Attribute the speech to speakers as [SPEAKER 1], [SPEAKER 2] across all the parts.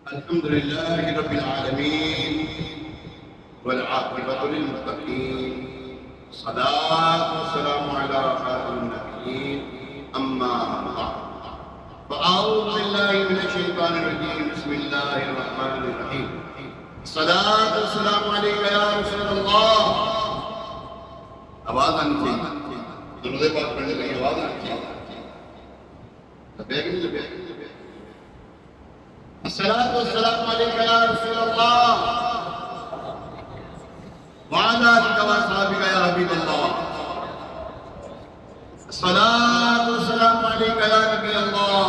[SPEAKER 1] الحمد لله رب العالمين والعاقبة للمتقين الصلاة والسلام على خاتم النبيين أما بعد فأعوذ بالله من الشيطان الرجيم بسم الله الرحمن الرحيم الصلاة والسلام عليك يا رسول الله آواز آنی چاہیے درود پاک پڑھنے کی آواز آنی چاہیے الصلاة والسلام عليك يا رسول الله وعلى آلك وأصحابك يا حبيب الله الصلاة والسلام عليك يا نبي الله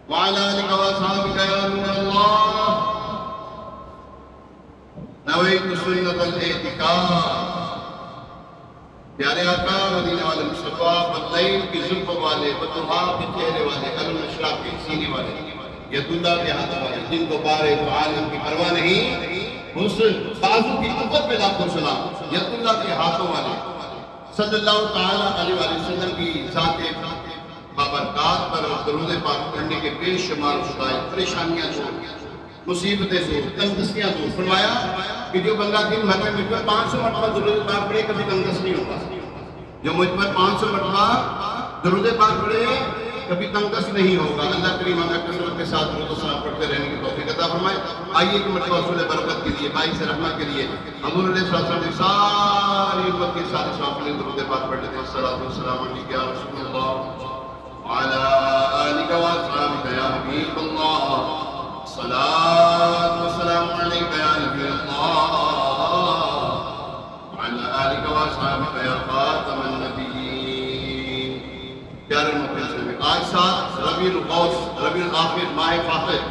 [SPEAKER 1] وعلى آلك وأصحابك يا نور الله نويت سنة الاعتكاف پیارے آقا مدینہ والے مصطفیٰ بدلائل کی زلف والے بدوہا کے چہرے والے علم اشراق کے سینے والے ید اللہ کے ہاتھ والے جن کو بارے تو عالم کی پرواہ نہیں حسن بازو کی قوت پہ لاکھوں سلام ید اللہ کے ہاتھوں والے صلی اللہ تعالیٰ علیہ وسلم کی ذات بابرکات پر درود پاک پڑھنے کے بے شمار شدائے پریشانیاں دور مصیبتیں دور تنگسیاں دور فرمایا کہ جو بندہ دن بھر میں مجھ پر 500 مرتبہ درود پاک پڑھے کبھی تنگس نہیں ہوگا جو مجھ پر 500 مرتبہ درود پاک پڑھے کبھی تنگس نہیں ہوگا اللہ کریم ہمیں کثرت کے ساتھ درود و سلام پڑھتے رہنے کی توفیق عطا فرمائے آئیے کہ مرتبہ حصول برکت کے لیے باعث رحمت کے لیے حضور علیہ السلام نے ساری امت کے سارے صحابہ نے درود پاک پڑھ لیتے ہیں الصلاۃ والسلام علیک یا رسول اللہ وعلی آلک واصحابک یا حبیب اللہ الصلاة والسلام عليك يا نبي الله وعلى آلك وأصحابك يا خاتم النبيين پیارے محترم آج ساتھ ربیع الاوس ربیع الاخر ماہ فاخر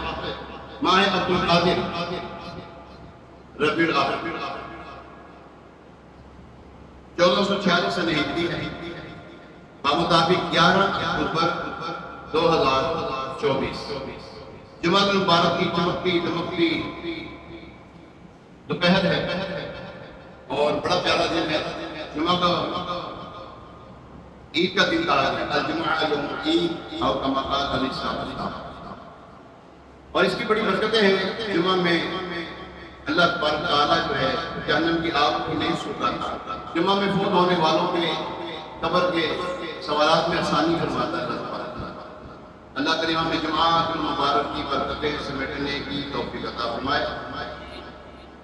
[SPEAKER 1] ماہ عبد القادر ربیع الاخر 1446 سنہ ہجری ہے بمطابق 11 اکتوبر 2024 جمعہ المبارک کی چمکتی دمکتی دوپہر ہے اور بڑا پیارا دن ہے جمعہ کا عید کا دن کہا ہے الجمعہ یوم عید او کما قال علیہ السلام اور اس کی بڑی برکتیں ہیں جمعہ میں اللہ تبارک تعالیٰ جو ہے جہنم کی آگ کی نہیں سوکھاتا جمعہ میں فوت ہونے والوں کے قبر کے سوالات میں آسانی فرماتا ہے اللہ کریم ہمیں جماعت المبارک کی برکتیں سمیٹنے کی توفیق عطا فرمائے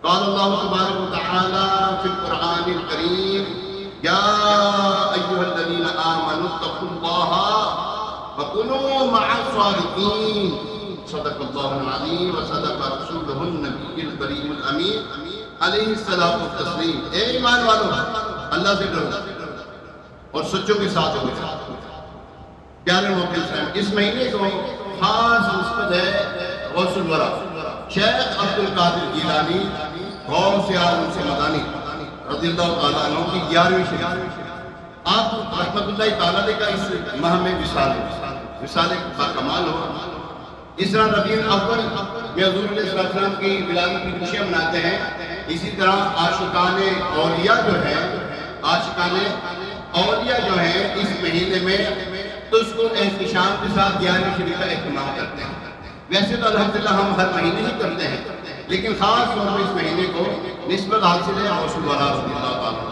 [SPEAKER 1] قال اللہ تبارک و تعالی فی القرآن الکریم یا ایھا الذین آمنوا اتقوا اللہ وکونوا مع الصادقین صدق اللہ العظیم وصدق رسولہ النبی الکریم الامین علیہ الصلاۃ والتسلیم اے ایمان والو اللہ سے ڈرو اور سچوں کے ساتھ ہو پیارے موقع صاحب اس مہینے کو خاص نسبت ہے غوث الورا شیخ عبد القادر جیلانی غوث اعظم سے مدانی رضی اللہ تعالیٰ عنہ کی 11ویں شریعت آپ رحمت اللہ تعالیٰ علیہ کا اس ماہ میں وصال کا کمال ہو اس طرح ربیع الاول میں حضور علیہ السلام کی ولادت کی خوشیاں مناتے ہیں اسی طرح عاشقان اولیاء جو ہیں اس مہینے میں تو اس کو احتشام کے ساتھ 11ویں شریعت کا اہتمام کرتے ہیں ویسے تو الحمدللہ ہم ہر مہینے ہی کرتے ہیں لیکن خاص طور پر اس مہینے کو نسبت حاصل ہے غوث الورا رضی اللہ تعالیٰ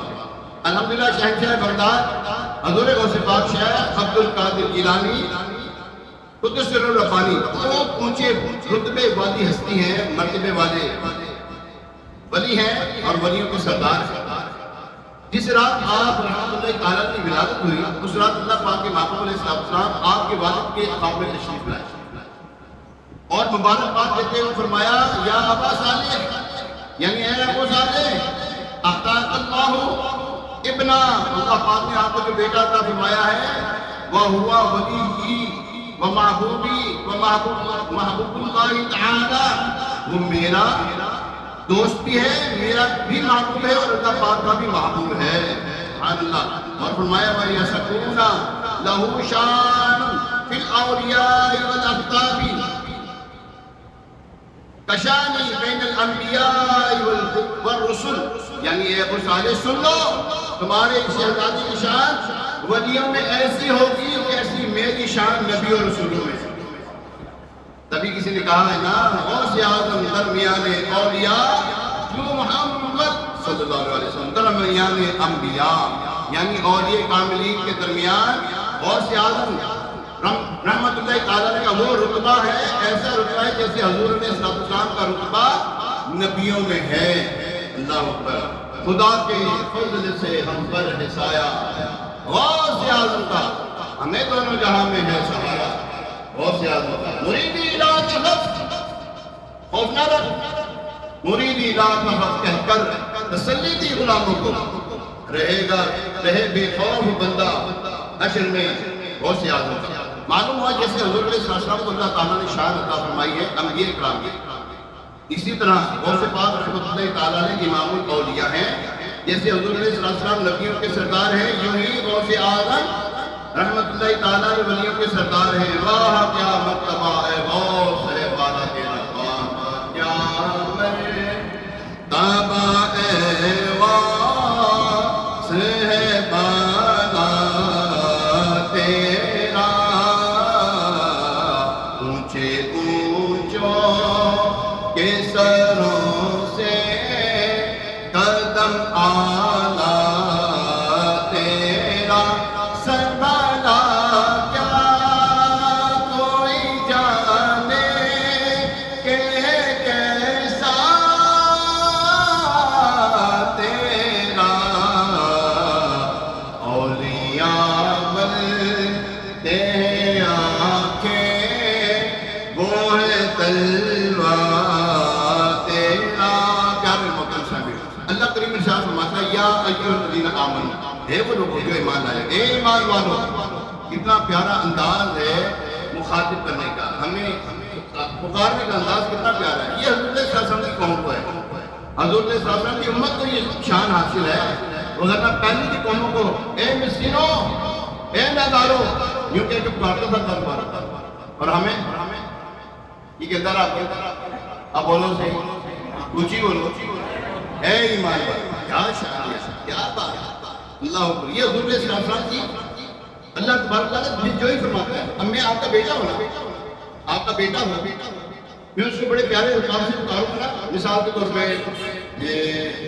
[SPEAKER 1] الحمدللہ شہنشاہ بغداد حضور غوث پاک شیخ عبد القادر جیلانی قدس سر ربانی بہت اونچے رتبے والی ہستی ہیں مرتبے والے ولی ہیں اور ولیوں کے سردار ہیں جس رات آپ رحمت اللہ تعالیٰ کی ولادت ہوئی اس رات اللہ پاک کے محبوب علیہ السلام آپ کے والد کے خواب میں تشریف لائے اور مبارکباد دیتے ہوئے فرمایا یا ابا صالح یعنی اے ابو صالح اعطاک اللہ ابنا اللہ پاک نے آپ کو جو بیٹا عطا فرمایا ہے وہ ہوا ولی و محبوبی و محبوب اللہ تعالی وہ میرا دوست بھی ہے میرا بھی محبوب ہے اور اللہ پاک کا بھی محبوب ہے سبحان اللہ اور فرمایا وَيَسَكُونَ لَهُ شَانٌ فِي الْأَوْلِيَاءِ وَالْأَقْطَابِ کشانی بین الانبیاء والرسل یعنی اے ابو صالح سن لو تمہارے شہزادی کی شان ولیوں میں ایسی ہوگی جیسی میری شان نبی اور رسولوں میں تبھی کسی نے کہا ہے نا غوث اعظم درمیان اولیاء جو محمد صلی اللہ علیہ وسلم درمیان انبیاء، یعنی اولیاء کاملین کے درمیان غوث اعظم رحمت اللہ تعالیٰ کا وہ رتبہ ہے، ایسا رتبہ ہے جیسے حضور علیہ السلام کا رتبہ نبیوں میں ہے۔ اللہ اکبر، خدا کے فضل سے ہم پر ہے سایہ غوث اعظم کا، ہمیں دونوں جہاں میں ہے سہارا غوث اعظم کا۔ مریدی لا تخف، خوف نہ رکھ، مریدی لا تخف کہہ کر تسلی دی غلاموں کو، رہے بے خوف بندہ حشر میں غوث اعظم کا۔ معلوم ہوا جیسے حضور علیہ السلام کو اللہ تعالیٰ نے شان عطا فرمائی ہے انبیاء کرام کی، اسی طرح غوث پاک رحمۃ اللہ تعالیٰ نے امام الاولیاء ہیں، جیسے حضور علیہ السلام نبیوں کے سردار ہیں، یوں ہی غوث اعظم رحمت اللہ تعالیٰ نے ولیوں کے سردار ہیں۔ واہ کیا مرتبہ ہے غوث ہے بالا کے رحمان، کیا مرتبہ ہے غوث ہے بالا تیرا، اونچے اونچوں کے سروں سے قدم آلا تیرا، سربلا کیا کوئی جانے کہ کیسا تیرا، اولیاء بلتے ہیں آنکھیں وہ ہے تلوہ تیرا۔ پیارے محترم صاحب، اللہ کریم ارشاد فرماتا ہے یا ایھا الذین آمنوا، اے وہ لوگ جو ایمان لائے، اے ایمان والو۔ کتنا پیارا انداز ہے مخاطب کرنے کا، ہمیں پکارنے کا انداز کتنا پیارا ہے۔ یہ حضور صلی اللہ علیہ وسلم کی قوم کو ہے، حضور صلی اللہ علیہ وسلم کی امت کو یہ شان حاصل ہے، وغیرہ پہلی کی قوموں کو اے مسکینوں، اے ناداروں، یوں کہہ کے پکارتا تھا دربار، اور ہمیں یہ کہتا رہا اب بولو سے اونچی بولو، اے ایمان والو، کیا شان ہے، کیا بات ہے۔ اللہ اکبر، یہ حضور صلی اللہ علیہ وسلم کی اللہ تبارک تعالیٰ جو ہی فرماتا ہے، اب میں آپ کا بیٹا ہوں نا، آپ کا بیٹا ہوں، میں اس کو بڑے پیارے القاب سے پکاروں گا۔ مثال کے طور پہ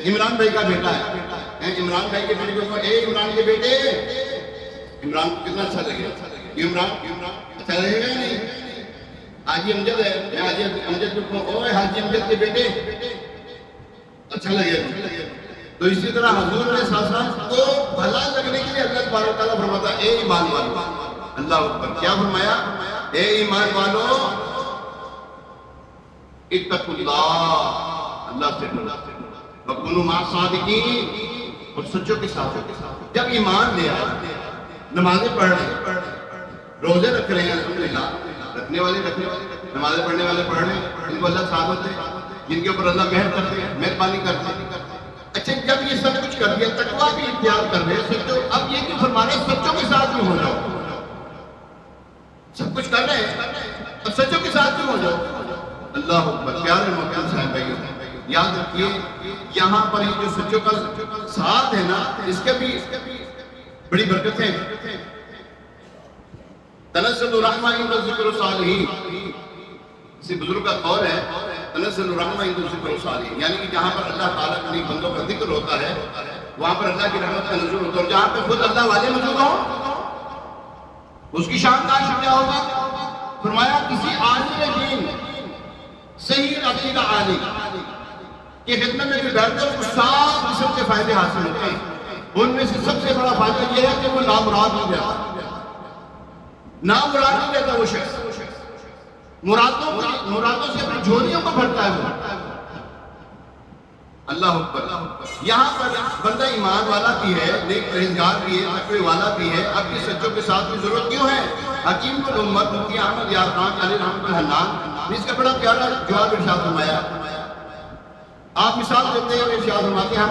[SPEAKER 1] عمران بھائی کا بیٹا ہے، عمران بھائی کے بیٹے کو اے عمران کے بیٹے، عمران کو کتنا اچھا لگے، عمران اچھا لگے گا نہیں؟ حاجی امجد ہے، میں حاجی امجد کو اوے حاجی امجد کے بیٹے، اچھا لگے۔ تو اسی طرح حضور علیہ السلام کو بھلا لگنے کے لیے اللہ تبارک تعالیٰ فرماتا ہے اے ایمان والو۔ اللہ اکبر، کیا فرمایا؟ اے ایمان والو اتقوا اللہ، اللہ سے ڈرو، وکونوا مع الصادقین، اور سچوں کے ساتھ۔ جب ایمان لے آئے، نمازیں پڑھ رہے ہیں، روزے رکھ رہے ہیں، الحمدللہ، رکھنے والے رکھنے، نمازیں پڑھنے والے پڑھ رہے ہیں، ان کو اللہ سعادت دے، جن کے اوپر اللہ مہر کرتے ہیں، مہربانی کرتے ہیں۔ اچھا جب یہ سب کچھ کر دیا، تقویٰ بھی اختیار کر رہے ہیں، سچوں، اب یہ کیوں فرما رہے ہیں سچوں کے ساتھ میں ہو جاؤ؟ سب کچھ کر رہے ہیں، اب سچوں کے ساتھ میں ہو جاؤ۔ اللہ اکبر، پیارے محترم صاحب بھائیو، یاد رکھیے یہاں پر یہ جو سچوں کا ساتھ ہے نا، اس کے بھی بڑی برکتیں ہیں۔ تنزل الرحمہ عند ذکر الصالحین، کسی بزرگ کا قول ہے تنزل الرحمہ عند ذکر الصالحین، یعنی کہ جہاں پر اللہ تعالیٰ کے بندوں کا ذکر ہوتا ہے وہاں پر اللہ کی رحمت کا نزول ہوتا ہے، اور جہاں پہ خود اللہ والے موجود ہوں اس کی شان کا کیا ہوگا؟ فرمایا کسی عالم دین، صحیح عقیدہ عالم کی خدمت میں جو بیٹھتے ہیں اس کو 7 قسم کے فائدے حاصل ہوتے ہیں۔ ان میں سے سب سے بڑا فائدہ یہ ہے کہ وہ نامراد نہیں رہتا، نامراد نہیں رہتا، وہ شخص مرادوں سے اپنی جھولیوں کو بھرتا ہے وہ۔ اللہ اکبر، یہاں پر بندہ ایمان والا بھی ہے، نیک پرہیزگار بھی ہے، تقوی والا بھی ہے، اب یہ سچوں کے ساتھ بھی ضرورت کیوں ہے؟ حکیم الامت مفتی احمد یار خان علیہ رحمۃ الحنان نے اس کا بڑا پیارا جواب ارشاد فرمایا۔ آپ مثال دیتے ہیں، ارشاد فرماتے ہیں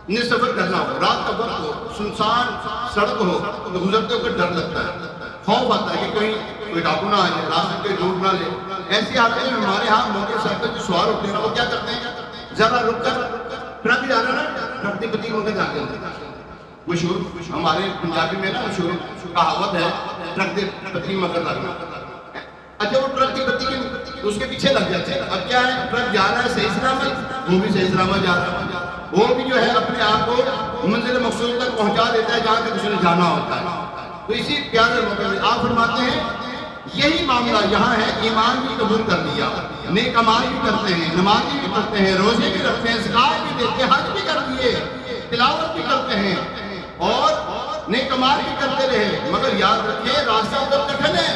[SPEAKER 1] نے سفر کرنا ہو، رات کا وقت ہو، سنسان سڑک ہو تو گزرتے ہوئے ڈر لگتا ہے، خوف آتا ہے کہ کہیں کوئی ڈاکو نہ آ جائے، راستے پہ لوٹ نہ لے۔ ایسی حالت میں ہمارے ہاں موٹر سائیکل جو سوار ہوتے ہیں وہ کیا کرتے ہیں؟ ذرا رک کر ٹرک جا رہا نا، ٹرک پتی ہو کے جاتے ہیں۔ مشہور ہمارے پنجابی میں نا مشہور کہاوت ہے ٹرک دے پتی مگر لگنا۔ اچھا وہ ٹرک کی بتی کی اس کے پیچھے لگ جاتے ہیں. اب کیا ہے ٹرک جا رہا ہے صحیح سلامت, وہ بھی صحیح سلامت جا رہا ہے, وہ بھی جو ہے اپنے آپ کو منزل مقصود تک پہنچا دیتا ہے جہاں تک اس نے جانا ہوتا ہے. تو اسی پیارے موقع میں آپ فرماتے ہیں یہی معاملہ یہاں ہے. ایمان بھی قبول کر لیا, نیک اعمال بھی کرتے ہیں, نمازیں بھی پڑھتے ہیں, روزے بھی رکھتے ہیں, زکات بھی دیتے ہیں, حج بھی کر دیے, تلاوت بھی کرتے ہیں اور نیک اعمال بھی کرتے رہے, مگر یاد رکھیں راستہ تو کٹھن ہے,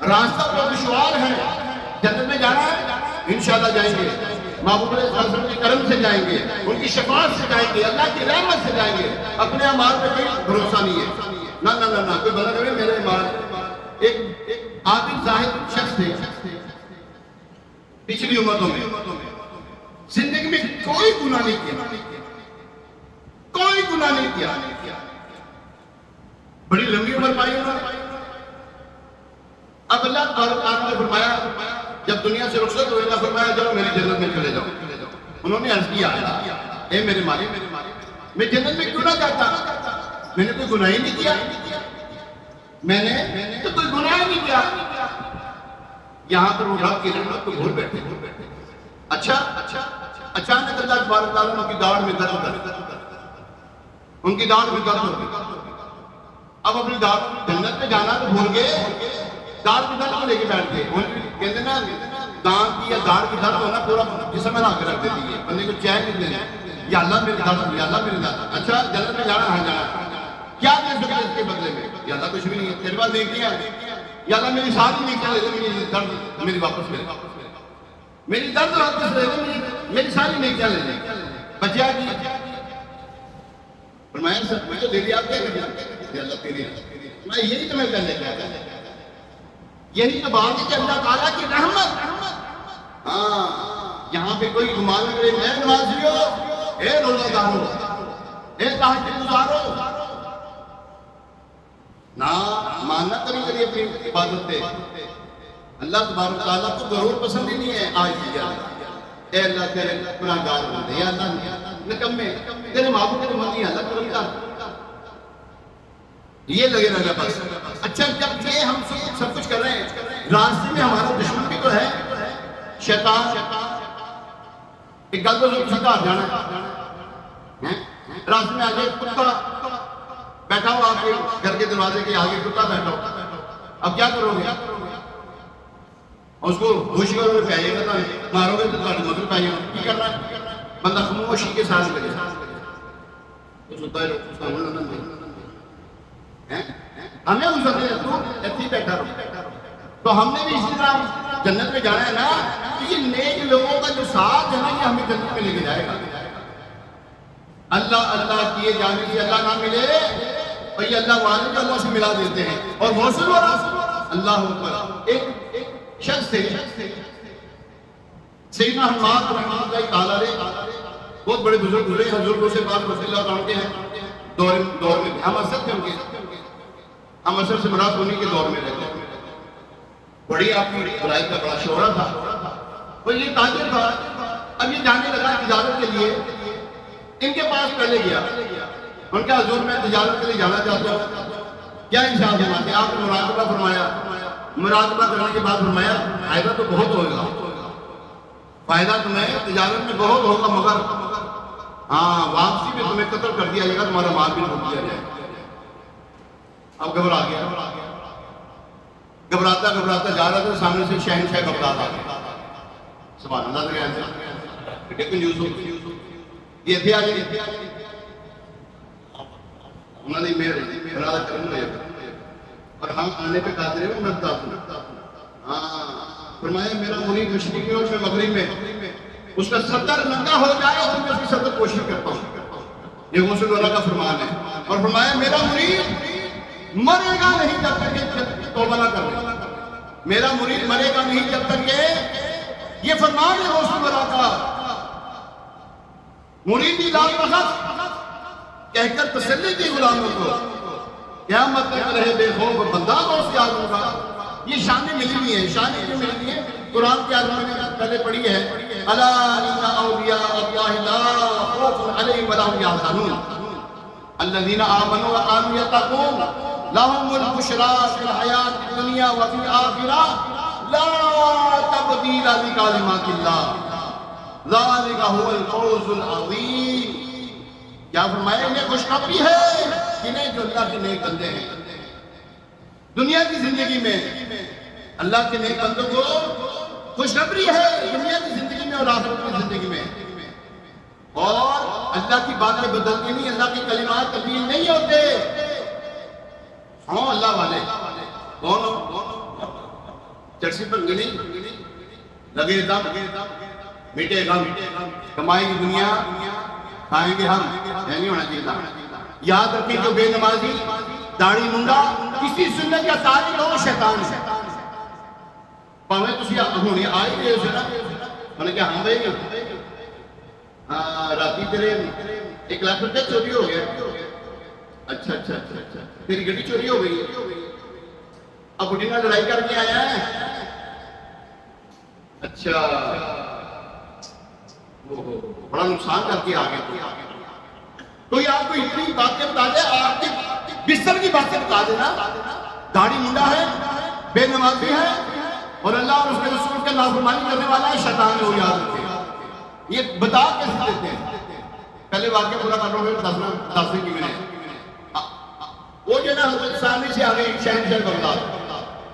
[SPEAKER 1] راستہ تو دشوار ہے. جنت میں جانا ہے انشاءاللہ جائیں گے, محبوب علیہ السلام کے کرم سے جائیں گے, ان کی شفاعت سے جائیں گے, اللہ کی رحمت سے جائیں گے. اپنے اعمال پہ کوئی بھروسہ نہیں ہے. نہ نہ نہ نہ کوئی بلا کرے میرے اعمال. ایک عابد زاہد شخص تھے پچھلی امتوں میں, زندگی میں کوئی گناہ نہیں کیا, کوئی گناہ نہیں کیا, بڑی لمبی عمر پائی انہوں نے. اب اللہ تعالیٰ نے فرمایا جب دنیا سے رخصت ہوئے اللہ فرمایا جاؤ میری جنت میں چلے جاؤ. انہوں نے عرض کیا اے میرے مالک میں جنت میں کیوں نہ جاتا, میں نے کوئی گناہ ہی نہیں کیا, میں نے تو کوئی گناہ ہی نہیں کیا. یہاں پر وہ رب کی رحمت کو بھول بیٹھے. اچھا اچانک اللہ تبارک تعالیٰ ان کی داڑھ میں درد کر, ان کی داڑھ میں درد ہو گئی. اب اپنی داڑھ جنت میں جانا تو بھول گئے, داڑھ کی درد کو لے کے بیٹھ گئے. کہتے ہیں نا دانت کی یا داڑھ کی درد ہونا پورا جسم بنا کے رکھ دیتی ہے, بندے کو چین نہیں دینا. یا اللہ میرے درد, یا اللہ میرے درد. اچھا جنت میں جانا, ہاں جانا, کیا دے سکتے اس کے بدلے میں؟ یا اللہ کچھ بھی نہیں ہے, تیرے پاس نہیں کیا. یا اللہ میری ساری نہیں کیا, میری درد میری واپس لے, میری درد واپس لے, میری ساری نہیں کیا لے لیں. بچیا کی فرمایا سر میں تو دے دیا, آپ کیا کرنا, اللہ تیری میں یہی تو میں کرنے کیا تھا. یہی تو بات ہے کہ اللہ تعالیٰ کی رحمت. ہاں یہاں پہ کوئی گمان کرے میں نمازیو, اے روزہ دارو, اے تہجد گزارو, نہ ماننا کری اپنی عبادت پہ. اللہ تبارک تعالیٰ کو غرور پسند ہی نہیں ہے. آج کیا اے اللہ تیرے گناہگار بندے, یا اللہ نکمے تیرے معبود کے مت نہیں, اللہ کرم کر, یہ لگے رہنا بس. اچھا جب یہ ہم سب کچھ کر رہے ہیں, راستے میں ہمارا دشمن بھی تو ہے شیطان. ایک گل تو کسی کا جانا ہے, راستے میں آگے کتا بیٹھا ہو, آپ کے گھر کے دروازے کے آگے کتا بیٹھا ہو, اب کیا کرو گے؟ اس کو خوشی کرو گے, پہائیے گا, مارو گے تو مدر پہائیے گا. کی کرنا ہے بندہ خاموشی کے ساتھ لگے, تو ستا ہے لوگ ہمیں اس وقت تو ایسی بیٹھا رہو. تو ہم نے بھی اسی طرح جنت میں جانا ہے نا, یہ نیک لوگوں کا جو ساتھ ہے نا یہ ہمیں جنت میں لے کے جائے گا. اللہ اللہ کیے جانے سے اللہ نہ ملے, اور یہ اللہ والے کو اللہ سے ملا دیتے ہیں. اور موصول ہو رہا اللہ اکبر. ایک شخص تھے سیدنا حماد رحمۃ اللہ تعالیٰ علیہ, بہت بڑے بزرگ گزرے, حضور سے بات رضی اللہ عنہ کے ہیں دور میں. ہم اثر تھے ان کے, ہم اثر سے مراد ہونے کے دور میں رہتے. بڑی آپ کی برائی کا بڑا شہرہ تھا, اور یہ تاجر تھا. اب یہ جانے لگا تجارت کے لیے, ان کے پاس پہلے گیا, ان کا حضور میں تجارت کے لیے جانا چاہتا ہوں, کیا انشاء فرماتے ہیں؟ آپ نے مراقبہ فرمایا, مراقبہ کرنے کے بعد فرمایا فائدہ تو بہت ہوگا, فائدہ تمہیں تجارت میں بہت ہوگا, مگر ہاں واپسی میں تمہیں قتل کر دیا جائے گا, تمہارا مال بھی لوٹ دیا جائے گا. اب گھبرا گیا, گھبراتا گھبراتا جا رہا تھا, سامنے سے شہنشاہ بغداد آ گیا. سبحان اللہ سے کہتے یوسف یہ تھے آگے, انہوں نے میرے ارادہ کرم لیا, اور ہم آنے پہ قادر ہیں وہ مرتا ہوں. ہاں فرمایا میرا مرید مشرق میں اور میں مغرب میں, اس کا صدر ننگا ہو جائے اور میں اس کی صدر کوشش کرتا ہوں. یہ غسل اللہ کا فرمان ہے. اور فرمایا میرا مرید مرے گا نہیں جب تک یہ توبہ نہ کرے, میرا مرید مرے گا نہیں جب تک یہ فرمان ہے غسل اللہ کا. مریدی لا تخف کہہ کر تسلی دی غلاموں کو, قیامت تک رہے بے خوف بندہ دوست یاد ہوگا. یہ شان ملی ہوئی ہے, شان کیوں ملی ہے؟ قرآن کی آیت میں نے پہلے پڑھی ہے, الا ان اولیاء اللہ لا خوف علیہم ولا هم يحزنون الذين آمنوا وكانوا يتقون لهم البشرى في الحیاة الدنیا وفي الآخرة تبدیل لکلمات اللہ ذالک هو الفوز العظیم. کیا فرمایا؟ انہیں خوشخبری ہے انہیں جو اللہ کے نیک بندے ہیں دنیا کی زندگی میں. اللہ کے نیک بندوں کو خوشخبری ہے دنیا کی زندگی میں اور آخرت کی زندگی میں. اور اللہ کی باتیں بدلتی نہیں, اللہ کے کلمات تبدیل نہیں ہوتے. ہاں اللہ والے کون ہو؟ چرسی پر گنی لگے دم میٹے غم, کمائی کی دنیا کھائیں گے ہم, یہ نہیں ہونا چاہیے تھا. یاد رکھیں جو بے نمازی داڑھی منڈا کسی سنت کا تارک ہو شیطان ہے. پاویں تسی ہونے آئے گئے اسے نا میں نے کہا ہم بھائی راتی تیرے 1 لاکھ روپے چوری ہو گیا. اچھا اچھا اچھا اچھا تیری گڈی چوری ہو گئی, اب بڈی نال لڑائی کر کے آیا ہے. اچھا بڑا نقصان کر کے آ گیا. کوئی آپ کو اتنی باتیں بتا دے, آپ کے بستر کی باتیں بتا دینا. داڑھی منڈا ہے, بے نمازی ہے اور اللہ اور اس کے رسول کے نافرمانی کرنے والا ہے, شیطان ہے. وہ یاد رکھے یہ بتا کیسے دیتے ہیں. پہلے واقعہ پورا کر رہا ہوں دس کی میں وہ جو نا حضرت ثانی سے آگے شہنشاہ بغداد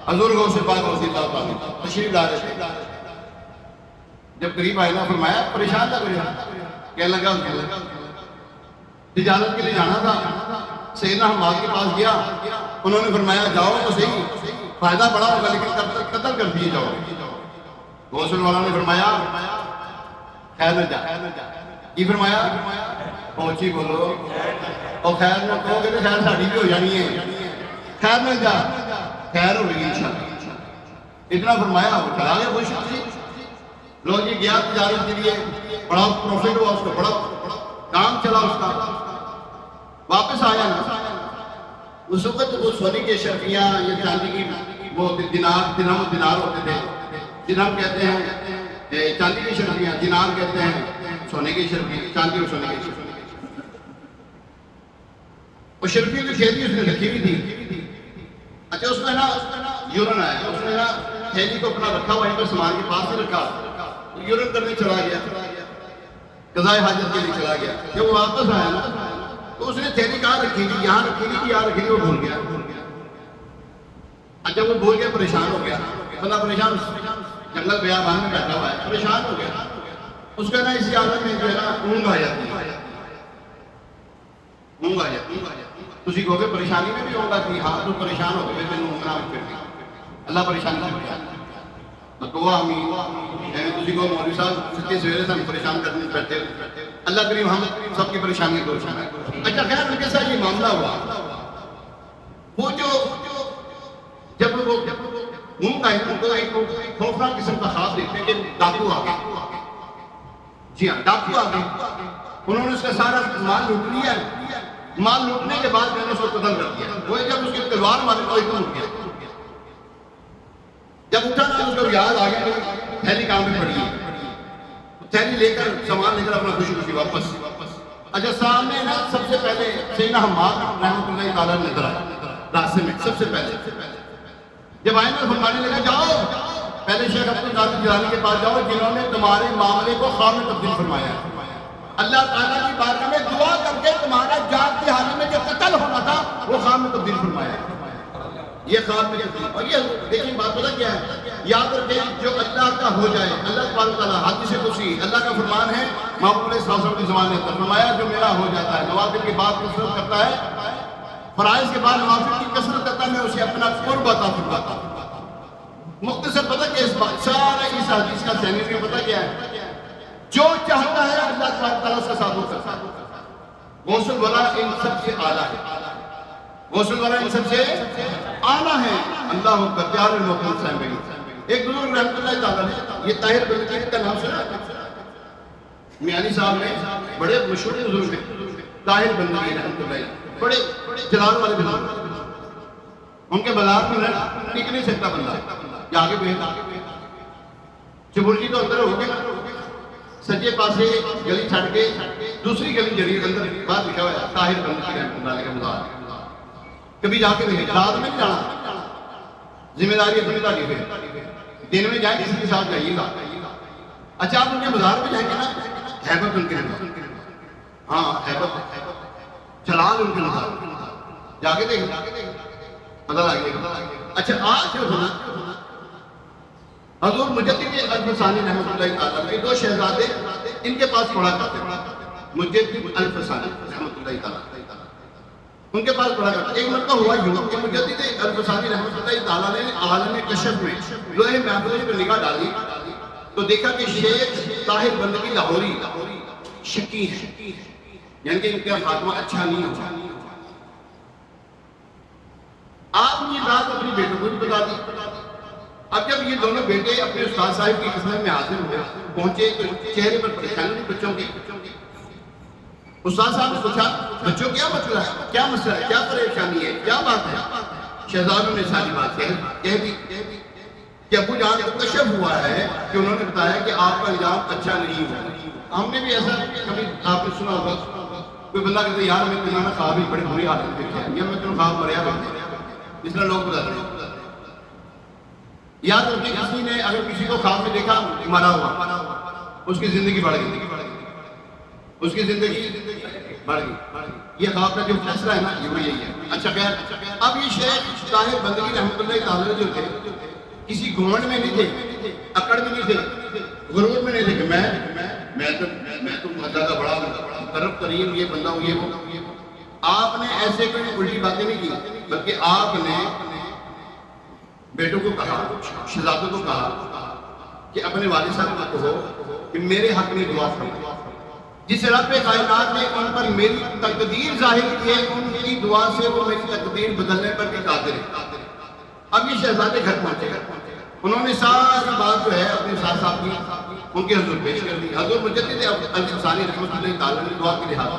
[SPEAKER 1] حضور غوث پاک رضی اللہ عنہ تشریف لا رہے تھے. جب قریب آئے نا فرمایا پریشان تھا, کہنے لگا تجارت کے لیے جانا تھا. سیدنا حماد کے پاس گیا, انہوں نے فرمایا جاؤ تو صحیح فائدہ بڑا ہوگا لیکن قتل کر دیے جاؤ. غوث والا نے فرمایا خیر نہ جا. کی فرمایا پہنچی بولو اور خیر نہ کہو گے تو خیر ساڑی بھی ہو جانی ہے. خیر نہ جا, خیر ہو گئی انشاءاللہ. اتنا فرمایا وہ چلا گیا خوش خوشی. لوگ یہ گیا تجارت کے لیے, بڑا پروفٹ ہوا اس کو, بڑا کام چلا اس کا. واپس آیا نا اس وقت وہ سونے کے شرفیاں یا چاندی کی وہ درہم و دینار ہوتے تھے. درہم کہتے ہیں چاندی کی شرفیاں, دینار کہتے ہیں سونے کی شرفیاں, چاندی اور سونے کی شرفیاں. وہ شرفیوں کی کھیتی اس نے رکھی ہوئی تھی. اچھا اس میں نا یورن آیا, اس نے نا تھیلی کو اپنا رکھا ہوا ہے سامان کے پاس ہی رکھا, یورن کرنے چلا گیا, قضائے حاجت کے لیے چلا گیا. جب وہ واپس آیا نا تو اس نے تھیلی کہاں رکھی تھی, یہاں رکھی تھی کہ یہاں رکھی تھی, وہ بھول گیا. اچھا وہ بھول گیا, پریشان ہو گیا. بندہ پریشان جنگل بیابان میں بیٹھا ہوا ہے, پریشان ہو گیا. اس کا نا اسی حالت میں جو ہے نا اونگ آ جاتی ہے, اونگ آ جاتی ہے. تسی کہو گے پریشانی میں بھی اونگ آتی ہے. ہاں تو پریشان ہو گئے تینوں اونگ نہ پھر اللہ پریشانی سے بچا. تو آمین. تسی کو مولوی صاحب سچے سویرے سے ہم پریشان کرنے بیٹھے, اللہ کریم ہم سب کی پریشانی کو روشن کرے. اچھا خیر ان کے ساتھ یہ معاملہ ہوا. وہ جو جب وہ منہ کا ایک خوفناک قسم کا خواب دیکھتے ہیں کہ ڈاکو آ گئے. جی ہاں ڈاکو آ گئے. انہوں نے اس کا سارا مال لوٹ لیا. مال لوٹنے کے بعد میں نے اس کو قتل کر دیا. وہ جب اس کی تلوار مارے تو ایک اٹھ گیا. جب اٹھا نا اس کو یاد آ گیا کہ تھیلی کام میں پڑی ہے. تھیلی لے کر سامان لے کر اپنا خوشی خوشی واپس. اچھا سامنے نا سب سے پہلے سیدنا حماد رحمۃ اللہ تعالیٰ نظر آئے راستے میں. سب سے پہلے جب آئے نا فرمانے لگا جاؤ پہلے شیخ عبد القادر جیلانی کے پاس جاؤ جنہوں نے تمہارے معاملے کو خواب میں تبدیل فرمایا ہے. اللہ تعالیٰ کی بارگاہ میں دعا کر کے تمہارا جاگ کے حال میں جو قتل ہونا تھا وہ خواب میں تبدیل فرمایا ہے. یہ خواب میں تبدیل. اور یہ دیکھیں بات پتہ کیا ہے, یاد رکھیں جو اللہ کا ہو جائے, اللہ تبارک تعالیٰ حدیث قدسی اللہ کا فرمان ہے محبوب علیہ السلام کی زبان نے فرمایا جو میرا ہو جاتا ہے نوافل کے بعد کثرت کرتا ہے, فرائض کے بعد نوافل کی کثرت کرتا ہے, میں اسے اپنا قرب عطا فرماتا ہوں. مختصر پتہ کیا اس بات سارا اس حدیث کا سینریو پتہ کیا ہے, جو چاہتا ہے اللہ تبارک تعالیٰ اس کا ساتھ ہوتا ہے. غوث الورا ان سب سے اعلیٰ ہے. غوث الورا ان سب سے اعلیٰ ہے. اللہ اکبر. پیارے محترم صاحب ایک بزرگ رحمۃ اللہ تعالیٰ نے یہ طاہر بلقیس کا نام سنا میانی صاحب نے, بڑے مشہور بزرگ ہیں طاہر بلقیس رحمۃ اللہ, بڑے جلال والے بزرگ. ان کے بازار میں ٹک نہیں سکتا بندہ, یہ آگے بہت چبرجی تو اندر ہو گیا, سجے پاسے گلی چھڑ کے دوسری گلی جڑی اندر بات لکھا ہوا ہے طاہر بلقیس رحمۃ اللہ کا بازار. کبھی جا کے دیکھیں, رات میں نہیں جانا, ذمہ داری اپنی تاریخ ہے. دن میں جائیں کسی کے ساتھ جائیے گا. اچھا آپ ان کے بازار میں جائیں گے نا, ہیبت ان کے اندر, ہاں ہیبت, چلال ان کے اندر, جا کے دیکھ پتہ لگے گا. اچھا آج جو ہے حضور مجدد الفسانی رحمۃ اللہ تعالیٰ کے دو شہزادے ان کے پاس پڑھا کرتے ہیں. مجدد الفسانی رحمۃ اللہ تعالیٰ ان کے پاس پڑھا کرتے. ایک مرتبہ ہوا یوں کہ مجدد الفسانی رحمۃ اللہ تعالیٰ نے عالم کشف میں لوح محفوظ پر نگاہ ڈالی تو دیکھا کہ شیخ طاہر بندگی لاہوری شکی ہے, یعنی کہ ان کا خاتمہ اچھا نہیں ہوا. آپ نے یہ بات اپنی بیٹوں کو بھی بتا دی. اب جب یہ دونوں بیٹے اپنے استاد صاحب کی خدمت میں حاضر ہوئے پہنچے تو چہرے پر پریشانی تھی بچوں کی. استاد صاحب نے پوچھا بچوں کیا مسئلہ ہے, کیا مسئلہ ہے, کیا پریشانی ہے, کیا بات ہے. شہزادوں نے ساری بات کہہ دی کہ ابو جان کو کشف ہوا ہے کہ انہوں نے بتایا کہ آپ کا نظام اچھا نہیں ہوا. ہم نے بھی ایسا کبھی آپ نے سنا ہوگا, کوئی بندہ کہتا ہے یار میں تمہارا خواب ہی بڑے بری حالت میں دیکھا ہے, یا میں تمہیں خواب مریا کرتے ہیں, اس طرح لوگ بتاتے ہیں. یاد رکھیں کسی نے اگر کسی کو خواب میں دیکھا مرا ہوا, اس کی زندگی بڑھ گئی, اس کی زندگی بڑھ گئی. یہ خواب کا جو فیصلہ ہے نا یہ وہ یہی ہے. اچھا خیر, اب یہ شیخ طاہر بندگی رحمۃ اللہ تعالیٰ جو تھے کسی گھمنڈ میں نہیں تھے, اکڑ میں نہیں تھے, غرور میں نہیں تھے کہ میں تو اللہ کا بڑا طرف کریم یہ بندہ ہوں یہ وہ. آپ نے ایسے کوئی الٹی باتیں نہیں کی, بلکہ آپ نے بیٹوں کو کہا, شہزادوں کو کہا کہ اپنے والد صاحب کو کہو کہ میرے حق میں دعا فرمائیں. جس رب کائنات نے ان پر میری تقدیر ظاہر کی ہے, ان کی دعا سے وہ میری تقدیر بدلنے پر بھی قادر ہے. اب یہ شہزادے گھر پہنچے, انہوں نے ساری بات جو ہے اپنے ساتھ صاحب کی ان کے حضور پیش کر دی. حضور مجدد الفسانی رحمۃ اللہ تعالیٰ نے دعا کے لحاظ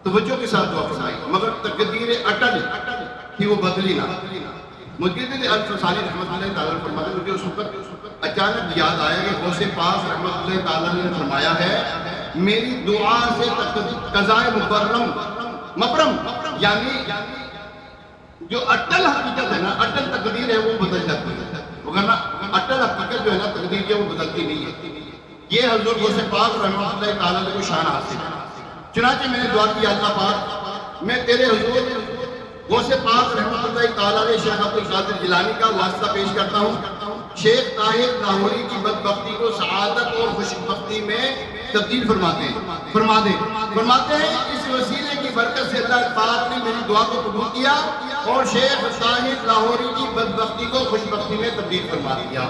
[SPEAKER 1] توجہ کے ساتھ دعا فرمائی, مگر تقدیر اٹل کہ وہ بدلی نہ. مجدد الفسانی رحمۃ اللہ تعالیٰ نے فرمایا مجھے اس وقت اچانک یاد آیا کہ غوث پاک رحمۃ اللہ تعالیٰ نے فرمایا ہے میری دعا سے قضائے مبرم یعنی جو اٹل حقیقت ہے نا, اٹل تقدیر ہے وہ بدل جاتی ہے, وگرنہ اٹل حقیقت جو ہے نا تقدیر ہے وہ بدلتی نہیں ہے. یہ حضور غوث پاک رحمۃ اللہ تعالیٰ کو شان حاصل ہے. چنانچہ میں نے دعا کی اللہ پاک میں تیرے حضور غوث پاک رحمۃ اللہ تعالیٰ علیہ شیخ عبد القادر جیلانی کا واسطہ پیش کرتا ہوں. شیخ طاہر لاہوری کی بدبختی کو سعادت اور خوشبختی میں تبدیل فرماتے ہیں اس وسیلے کی برکت سے اللہ پاک نے میری دعا کو قبول کیا اور شیخ طاہر لاہوری کی بدبختی کو خوشبختی میں تبدیل فرما دیا.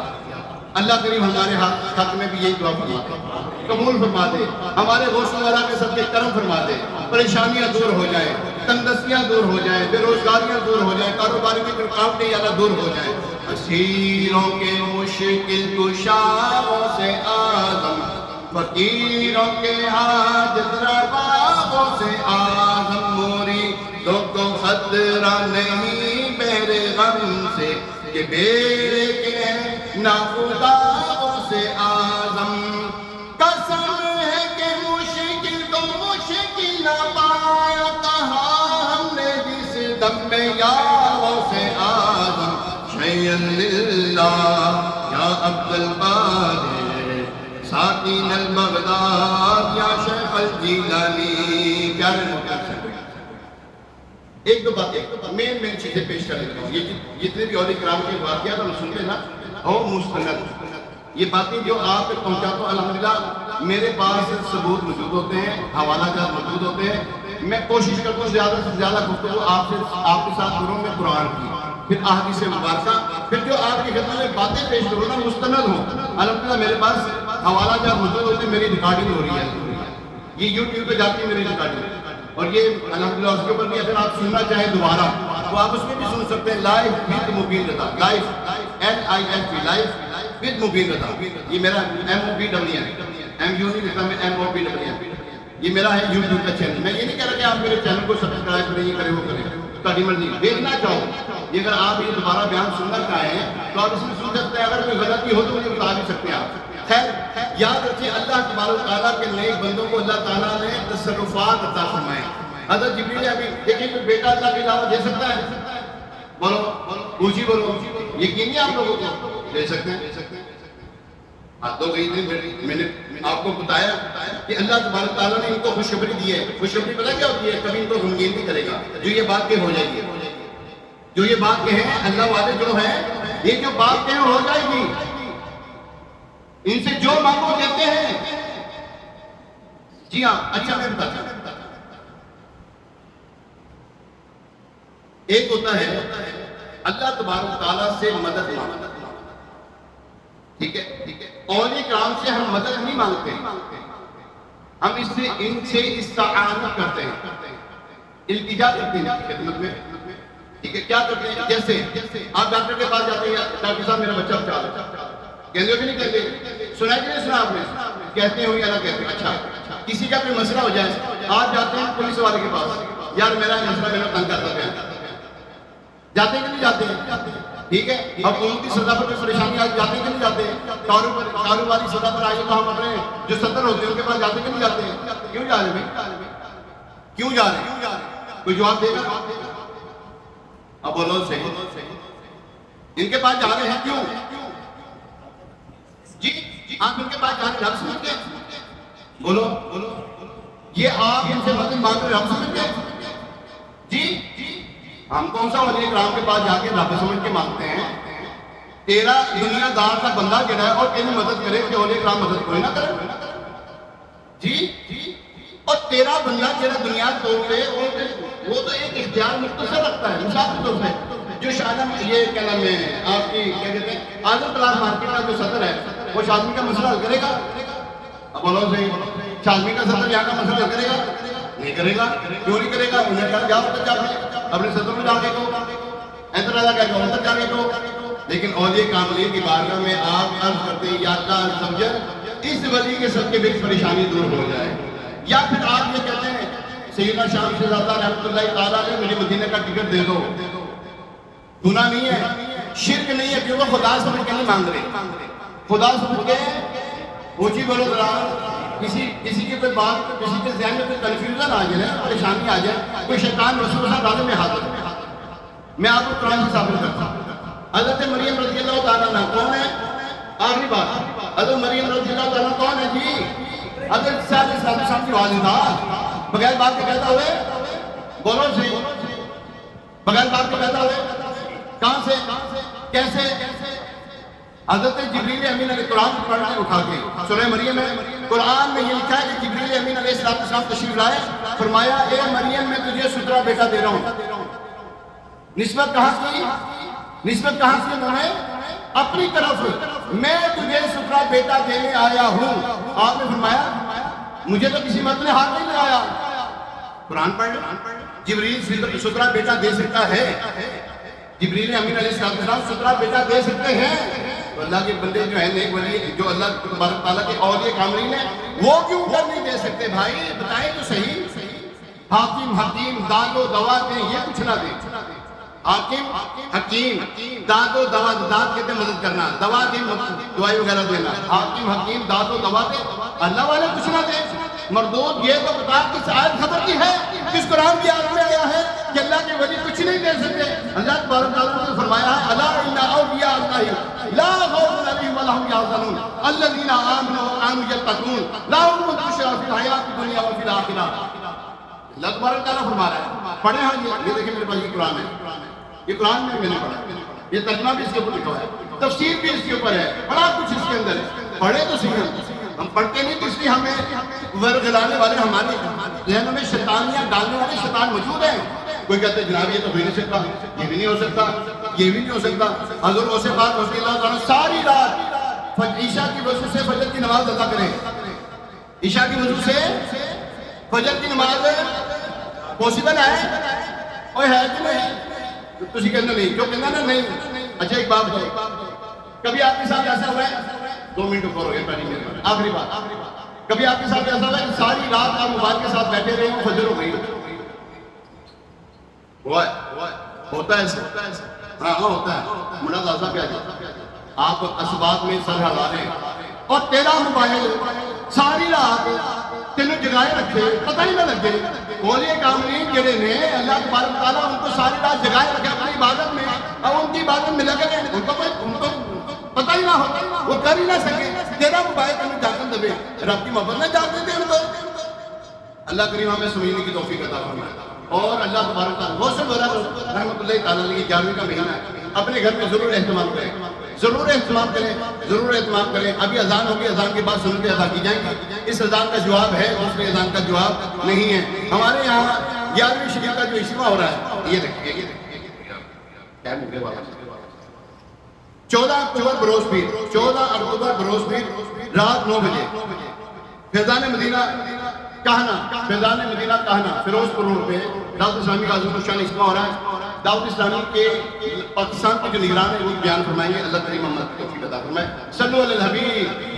[SPEAKER 1] اللہ کریم ہمارے حق میں بھی یہی دعا فرما دے, قبول فرما دے, ہمارے غوث والا کے سب کے کرم فرما دے, پریشانیاں دور ہو جائیں, تنگدستیاں دور ہو جائیں, بے روزگاریاں دور ہو جائیں, کاروبار میں رکاوٹیں یا دور ہو جائیں. اسیروں کے مشکل کشاؤں سے آدم, فقیروں کے حاجت رواؤں سے آدم, موری کو خطرہ نہیں میرے غم سے کہ بیرے کے ناخداؤں سے آدم. قسم ہے کہ مشکل کو مشکل نہ پایا, کہا ہم نے جس دم میں یاؤں سے آدم. شیئن للہ یا عبد القادر ساکین البغداد یا شیخ الجیلانی. پیارے محترم ایک دو باتیں مین چیزیں پیش کر لیتا ہوں. یہ جتنے بھی اولیاء کرام کے واقعات ہم سنتے نا اور مستند یہ باتیں جو آپ تک پہنچاتا ہوں الحمدللہ میرے پاس ثبوت موجود ہوتے ہیں, حوالہ جات موجود ہوتے ہیں. میں کوشش کرتا ہوں زیادہ سے زیادہ گفتگو آپ کے ساتھ کروں میں قرآن کی, پھر احادیث مبارکہ, پھر جو آپ کی خدمت میں باتیں پیش کروں نا مستند ہوں. الحمدللہ میرے پاس حوالہ جات موجود ہوتے ہیں, میری ریکارڈنگ ہو رہی ہے, یہ یوٹیوب پہ جاتی ہے میری ریکارڈنگ, اور یہ الحمدللہ اس کے اوپر بھی اگر آپ سننا چاہیں دوبارہ تو آپ اس میں بھی سن سکتے ہیں. Life with Mubeen Raza, life LIFE life with Mubeen Raza. یہ میرا MOBWN MU نہیں لکھتا, میں MOBWN. یہ میرا ہے یوٹیوب کا چینل. میں یہ نہیں کہہ رہا کہ آپ میرے چینل کو سبسکرائب کریں, یہ کریں وہ کریں, تاکہ مرضی دیکھنا چاہو. یہ اگر آپ یہ دوبارہ بیان سننا چاہیں تو آپ اس میں سن سکتے ہیں. اگر کوئی غلطی ہو تو مجھے بتا بھی سکتے ہیں آپ. خیر یاد رکھیے اللہ تبارک و تعالیٰ کے نیک بندوں کو اللہ تعالیٰ نے تصرفات عطا فرمائے. حضرت جبریل ابھی دیکھیں کہ بیٹا اللہ کے علاوہ دے سکتا ہے, بولو اونچی بولو, یقین نہیں آپ لوگوں کو دے سکتے ہیں؟ ہاں دو گئی تھی. میں نے آپ کو بتایا کہ اللہ تبارک تعالیٰ نے ان کو خوشخبری دی ہے. خوشخبری پتہ کیا ہوتی ہے؟ کبھی ان کو غمگین نہیں کرے گا. جو یہ بات کہ ہو جائے گی، جو یہ بات کہیں اللہ والے جو ہیں، یہ جو بات کہیں ہو جائے گی. ان سے جو مانگو دیتے ہیں. جی ہاں. اچھا میں بتاتا ہوں. ایک ہوتا ہے اللہ تبارک تعالیٰ سے مدد مانگنا. ٹھیک ہے، اولیاء کرام سے ہم مدد نہیں مانگتے، ہم ان سے استعانت کرتے ہیں، التجا کرتے ہیں خدمت میں. ٹھیک ہے، کیا کرتے ہیں؟ جیسے آپ ڈاکٹر کے پاس جاتے ہیں، ڈاکٹر صاحب میرا بچہ بچا لو. کہتے ہو کہ نہیں کہتے؟ سنا کہ نہیں سنا آپ نے؟ کہتے ہو یا نہ کہتے؟ اچھا، کسی کا کوئی مسئلہ ہو جائے، آپ جاتے ہیں پولیس والے کے پاس، یار میرا مسئلہ میرا تنگ کرتا ہے. جاتے کہ نہیں جاتے؟ ٹھیک ہے. حکومتی سطح پر کوئی پریشانی آئی، جاتے کہ نہیں جاتے؟ کاروباری سطح پر آئی تو ہم اپنے جو صدر ہوتے ہیں ان کے پاس جاتے کہ نہیں جاتے؟ کیوں جا رہے ہیں؟ کیوں جا رہے ہیں؟ کوئی جواب دے گا؟ اب بولو صحیح. ان کے پاس جا رہے ہیں کیوں؟ جی آپ ان کے پاس جا رہے ہیں رب سمجھ کے؟ بولو. یہ آپ ان سے مدد مانگ رہے رب سمجھ کے؟ جی ہم کون سا اولیاء کرام کے پاس جا کے رب سمجھ کے مانگتے ہیں؟ تیرا دنیا دار کا بندہ جڑا ہے اور تیری مدد کرے کہ اولیاء کرام مدد کوئی نہ کرے. جی اور تیرا بندہ جڑا دنیا توڑ لے وہ تو ایک اختیار مختصر رکھتا ہے. مثال کے طور پہ جو شادی یہ کیا نام ہے آپ کی کیا کہتے ہیں اعظم کلاس مارکیٹ کا جو صدر ہے وہ شادی کا مسئلہ حل کرے گا؟ اب بولو صحیح. شادی کا صدر یہاں کا مسئلہ حل کرے گا؟ نہیں کرے گا. کیوں نہیں کرے گا؟ انہیں کہا جاؤ تو جا اپنے صدر میں جا کے کہو، ایسا اللہ کہہ ادھر جا کے کہو. لیکن اولیاء کاملین کی بارگاہ میں آپ عرض کرتے ہیں یا اللہ سمجھے اس ولی کے سب کے بھی پریشانی دور ہو جائے. یا پھر آپ یہ کہتے ہیں سیدنا شام سے زیادہ رحمۃ اللہ تعالیٰ نے مجھے مدینہ کا ٹکٹ دے دو. گناہ نہیں ہے، شرک نہیں ہے، کیونکہ خدا سمجھ کے نہیں مانگ رہے. خدا سمجھ کے اونچی بولو ذرا. کسی کی کوئی بات، کسی کے ذہن میں کوئی کنفیوژن آ جائے، پریشانی آ جائے، کوئی شیطان رسول اللہ تعالیٰ میں حاضر ہے. میں آپ کو قرآن سے ثابت کرتا ہوں. حضرت مریم رضی اللہ تعالیٰ عنہ کون ہے؟ آخری بات، حضرت مریم رضی اللہ تعالیٰ عنہ کون ہے جی؟ حضرت صاحب کی والدہ. بغیر بات کے پیدا ہوئے؟ بولو صحیح. بغیر بات کے پیدا ہوئے؟ کہاں سے؟ کیسے؟ حضرت جبریل امین علیہ قرآن پڑھنے اٹھا کے سورہ مریم ہے، قرآن میں یہ لکھا ہے کہ جبریل امین علیہ السلام تشریف لائے، فرمایا اے مریم میں تجھے سترا بیٹا دے رہا ہوں. نسبت کہاں کی؟ نسبت کہاں سے انہوں نے؟ اپنی طرف. میں تجھے سترا بیٹا دینے آیا ہوں. آپ نے فرمایا مجھے تو کسی مرد نے ہاتھ نہیں لگایا. قرآن پڑھ. جبریل سترا بیٹا دے سکتا ہے، جبریل امین علیہ السلام سترا بیٹا دے سکتے ہیں. تو اللہ کے بندے جو ہیں نیک ولی جو اللہ تبارک تعالیٰ کے اولیاء کاملین ہیں وہ کیوں کر نہیں دے سکتے؟ بھائی بتائیں تو صحیح. حاکم حکیم داد و دوا دیں، یہ کچھ نہ دیں. حاکم حکیم داد و دوا، داد کہتے ہیں مدد کرنا، دوا دیں دوائی وغیرہ دینا. حاکم حکیم داد و دوا دیں، اللہ والے کچھ نہ دیں. مردود یہ تو بتا کس آیت خبر کی ہے، کس قرآن کی آیت میں آیا ہے کہ اللہ کے ولی کچھ نہیں دے سکتے. اللہ تبارک تعالیٰ نے فرمایا ہے الا ان اولیاء اللہ لا خوف علیہم ولا هم يحزنون الذين آمنوا وكانوا يتقون لهم البشرى في الحیاۃ الدنیا وفی الآخرہ. اللہ تبارک تعالیٰ فرما رہا ہے. پڑھیں ہاں یہ دیکھیں میرے پاس یہ قرآن ہے، یہ قرآن میں نے پڑھا، یہ ترجمہ بھی اس کے اوپر لکھا ہے، تفسیر بھی اس کے اوپر ہے، بڑا کچھ اس کے اندر ہے. پڑھے تو صحیح. ہم پڑھتے نہیں تو اس لیے ہمیں ورگلانے والے ہمارے ذہنوں میں شیطانیاں ڈالنے والے شیطان موجود ہیں. کوئی کہتے ہیں جناب یہ تو ہو نہیں سکتا، یہ بھی نہیں ہو سکتا، یہ بھی نہیں ہو سکتا. حضرت غوث پاک رضی اللہ تعالیٰ ساری رات عشاء کی وضو سے فجر کی نماز ادا کریں. عشاء کی وضو سے فجر کی نماز پوسیبل ہے؟ اور ہے کہ نہیں؟ تسی کہنا نہیں، جو کہنا نا نہیں. اچھا ایک بات بتاؤ، کبھی آپ کے ساتھ ایسا ہوا ہے؟ 2 منٹ اوپر ہو گئے پہلی میرے آخری بات. کبھی آپ کے ساتھ ایسا ہوا ہے کہ ساری رات آپ موبائل کے ساتھ بیٹھے رہے فجر ہو گئی؟ ہوتا ہے ایسا؟ ہاں ہوتا ہے. مڑا لازہ پہ آ جائے آپ اسباب میں سر ہلا رہے اور تیرا موبائل ساری رات تینوں جگائے رکھے، پتہ ہی نہ لگے. اولیاء کاملین جڑے نے اللہ تبارک تعالیٰ ان کو ساری رات جگائے رکھے اپنی عبادت میں، اور ان کی عبادت میں لگے ان کو پتہ ہوتا ہی نہ ہو، وہ کر ہی نہ سکے، تیرا مباحث تمہیں جاکن دبے، رب کی محبت نہ جاگ دے ان کو۔ اللہ کریم ہمیں سمجھنے کی توفیق عطا فرمائے۔ اور اللہ تبارک تعالیٰ غسل ہو رہا ہے رحمۃ اللہ تعالیٰ علیہ 11ویں کا مہینہ ہے، اپنے گھر میں ضرور اہتمام کریں، ضرور اہتمام کریں، ضرور اہتمام کریں۔ ابھی اذان ہوگی، اذان کے بعد سنتیں ادا کی جائیں گی۔ اس اذان کا جواب ہے، دوسرے اذان کا جواب نہیں ہے۔ ہمارے یہاں 11ویں شریف کا جو اجتماع ہو رہا ہے، یہ دیکھیے 14 اکتوبر بروز پیر، 14 اکتوبر بروز پیر رات 9 بجے فیضان مدینہ کہنا، فیضان مدینہ کہنا، فیروز پور روڈ پہ دعوت اسلامی کا عظیم الشان اجتماع ہو رہا ہے۔ دعوت اسلامی کے پاکستان کے جو نگران ہیں وہ بیان فرمائیں گے۔ اللہ کریم محمد کی توفیق عطا فرمائے۔ صلو علی الحبیب۔